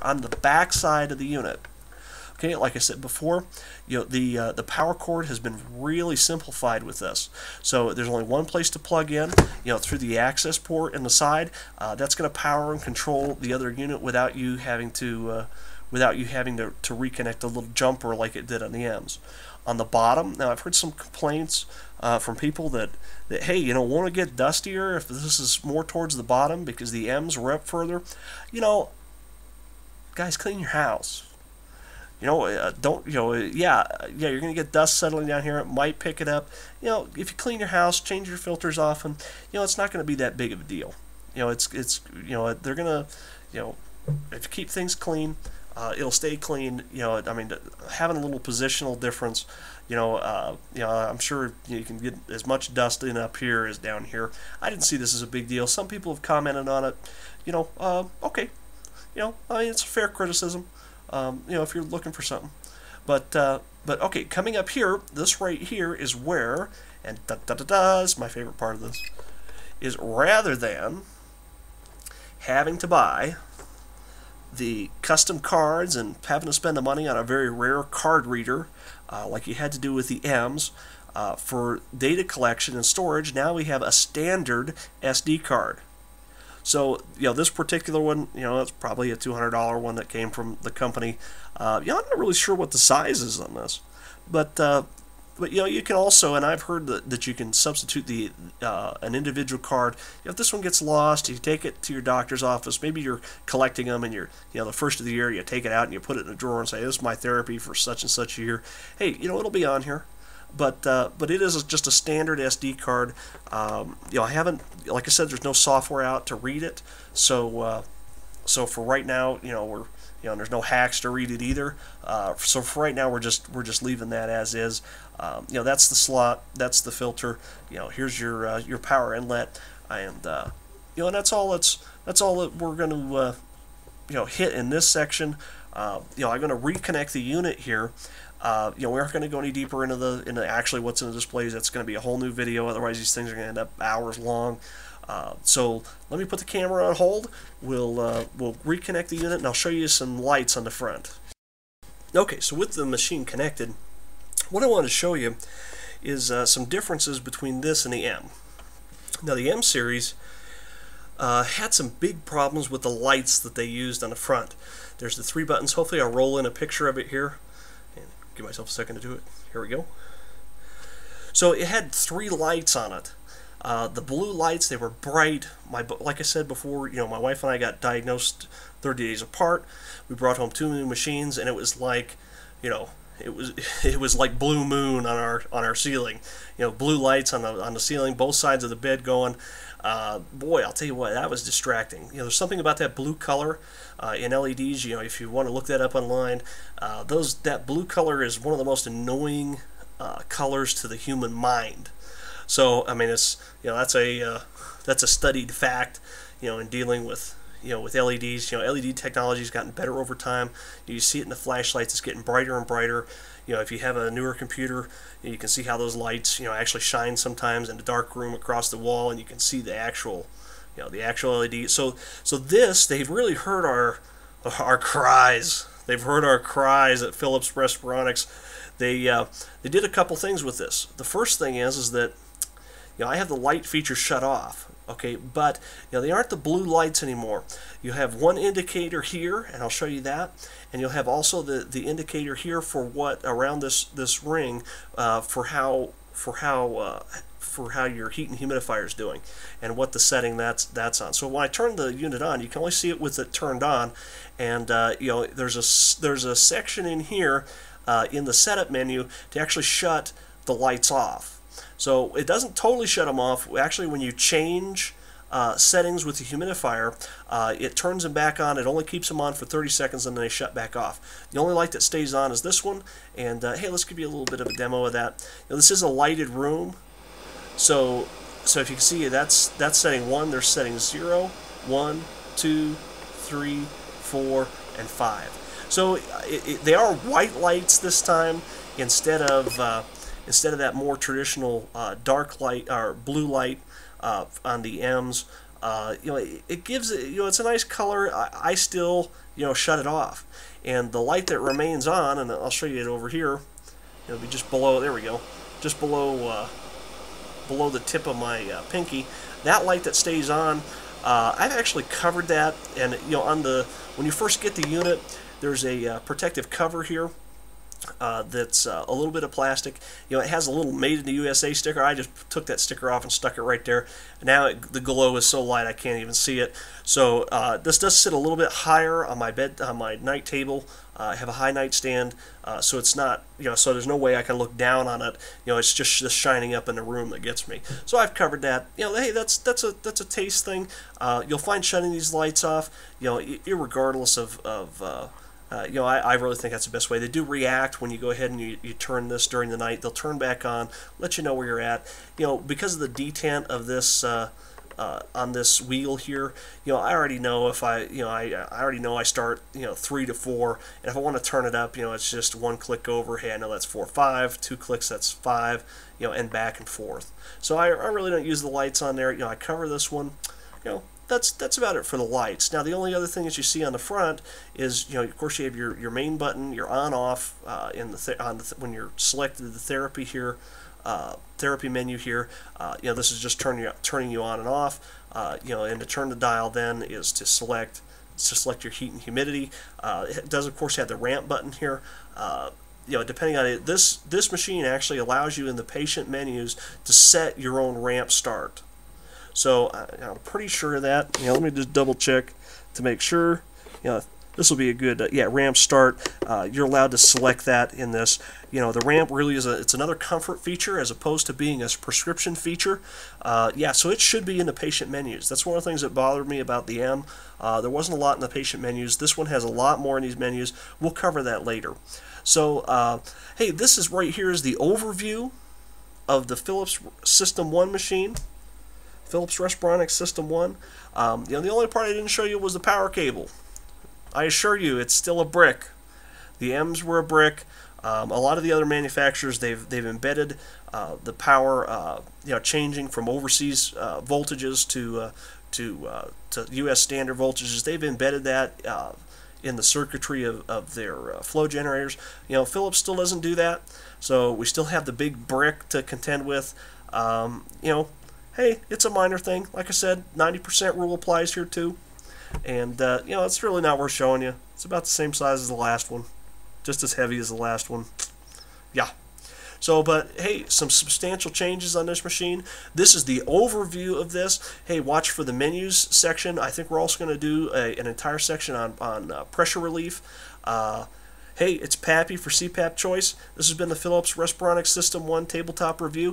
on the back side of the unit. Okay, like I said before, the power cord has been really simplified with this. So there's only one place to plug in, through the access port in the side. That's going to power and control the other unit without you having to reconnect a little jumper like it did on the M's. On the bottom, now I've heard some complaints from people that hey, won't it get dustier if this is more towards the bottom because the M's are up further? Guys, clean your house. Don't, yeah, you're going to get dust settling down here. It might pick it up. If you clean your house, change your filters often, it's not going to be that big of a deal. They're going to, if you keep things clean, it'll stay clean. I mean, having a little positional difference, I'm sure you can get as much dust in up here as down here. I didn't see this as a big deal. Some people have commented on it. Okay. I mean, it's a fair criticism. If you're looking for something, but okay, coming up here, this right here is where, and is my favorite part of this, is rather than having to buy the custom cards and having to spend the money on a very rare card reader, like you had to do with the M's, for data collection and storage, now we have a standard SD card. So, this particular one, it's probably a $200 one that came from the company. I'm not really sure what the size is on this, but you can also, and I've heard that you can substitute an individual card. If this one gets lost, you take it to your doctor's office. Maybe you're collecting them, and you're, the first of the year, you take it out and you put it in a drawer and say, "This is my therapy for such and such a year." Hey, it'll be on here. But it is just a standard SD card. I haven't, like I said, there's no software out to read it. So for right now, there's no hacks to read it either. So for right now, we're just leaving that as is. That's the slot, that's the filter. Here's your power inlet, and and that's all that we're going to hit in this section. I'm going to reconnect the unit here. We aren't going to go any deeper into actually what's in the displays. That's going to be a whole new video. Otherwise, these things are going to end up hours long. So let me put the camera on hold. We'll reconnect the unit, and I'll show you some lights on the front. Okay, so with the machine connected, what I want to show you is some differences between this and the M. Now, the M series had some big problems with the lights that they used on the front. There's the 3 buttons. Hopefully, I'll roll in a picture of it here. Give myself a second to do it. Here we go. So it had 3 lights on it. The blue lights, they were bright. Like I said before, my wife and I got diagnosed 30 days apart. We brought home 2 new machines, and it was like, it was like blue moon on our ceiling. Blue lights on the ceiling, both sides of the bed going. Boy, I'll tell you what, that was distracting. There's something about that blue color in LEDs. If you want to look that up online, that blue color is one of the most annoying colors to the human mind. So I mean, that's a studied fact. In dealing with with LEDs. LED technology's gotten better over time. You see it in the flashlights; it's getting brighter and brighter. If you have a newer computer, you can see how those lights, actually shine sometimes in a dark room across the wall, and you can see the actual, the actual LED. So they've really heard our cries. They've heard our cries at Phillips Respironics. They did a couple things with this. The first thing is that I have the light feature shut off. Okay, but they aren't the blue lights anymore. You have one indicator here, and I'll show you that, and you'll have also the indicator here for what around this ring for how your heat and humidifier is doing, and what the setting that's on. So when I turn the unit on, you can only see it with it turned on, and there's a section in here in the setup menu to actually shut the lights off. So it doesn't totally shut them off. Actually, when you change settings with the humidifier, it turns them back on. It only keeps them on for 30 seconds, and then they shut back off. The only light that stays on is this one. And hey, let's give you a little bit of a demo of that. This is a lighted room. So if you can see, that's setting 1. There's setting 0, 1, 2, 3, 4, and 5. So they are white lights this time instead of that more traditional dark light or blue light on the M's. It gives it's a nice color. I still shut it off. And the light that remains on, and I'll show you it over here, it'll be just below, there we go, just below the tip of my pinky. That light that stays on, I've actually covered that, and when you first get the unit, there's a protective cover here. That's a little bit of plastic. It has a little Made in the USA sticker. I just took that sticker off and stuck it right there. Now the glow is so light I can't even see it. So this does sit a little bit higher on my bed, on my night table. I have a high nightstand, so it's not, so there's no way I can look down on it. It's just the shining up in the room that gets me. So I've covered that. Hey, that's a taste thing. You'll find shutting these lights off, irregardless of I really think that's the best way. They do react when you go ahead and you turn this during the night. They'll turn back on, let you know where you're at. Because of the detent of this on this wheel here, I already know if I already know I start 3 to 4, and if I want to turn it up, it's just one click over. Hey, I know that's 4, 5. 2 clicks, that's 5. And back and forth. So I really don't use the lights on there. I cover this one. That's about it for the lights. Now the only other thing that you see on the front is, of course you have your main button, your on/off when you're selected the therapy here, therapy menu here. This is just turning you on and off. And to turn the dial then is to select your heat and humidity. It does of course have the ramp button here. Depending on it, this machine actually allows you in the patient menus to set your own ramp start. So I'm pretty sure of that. Let me just double check to make sure. This will be a good ramp start. You're allowed to select that in this. The ramp really is it's another comfort feature as opposed to being a prescription feature. So it should be in the patient menus. That's one of the things that bothered me about the M. There wasn't a lot in the patient menus. This one has a lot more in these menus. We'll cover that later. So hey, this is right here is the overview of the Phillips SystemOne machine. Phillips Respironics SystemOne. The only part I didn't show you was the power cable. I assure you, it's still a brick. The M's were a brick. A lot of the other manufacturers, they've embedded the power, changing from overseas voltages to U.S. standard voltages. They've embedded that in the circuitry of their flow generators. Phillips still doesn't do that, so we still have the big brick to contend with. Hey, it's a minor thing. Like I said, 90% rule applies here too. And, it's really not worth showing you. It's about the same size as the last one. Just as heavy as the last one. Yeah. So, but, hey, some substantial changes on this machine. This is the overview of this. Hey, watch for the menus section. I think we're also going to do an entire section on pressure relief. Hey, it's Pappy for CPAP Choice. This has been the Phillips Respironics SystemOne Tabletop Review.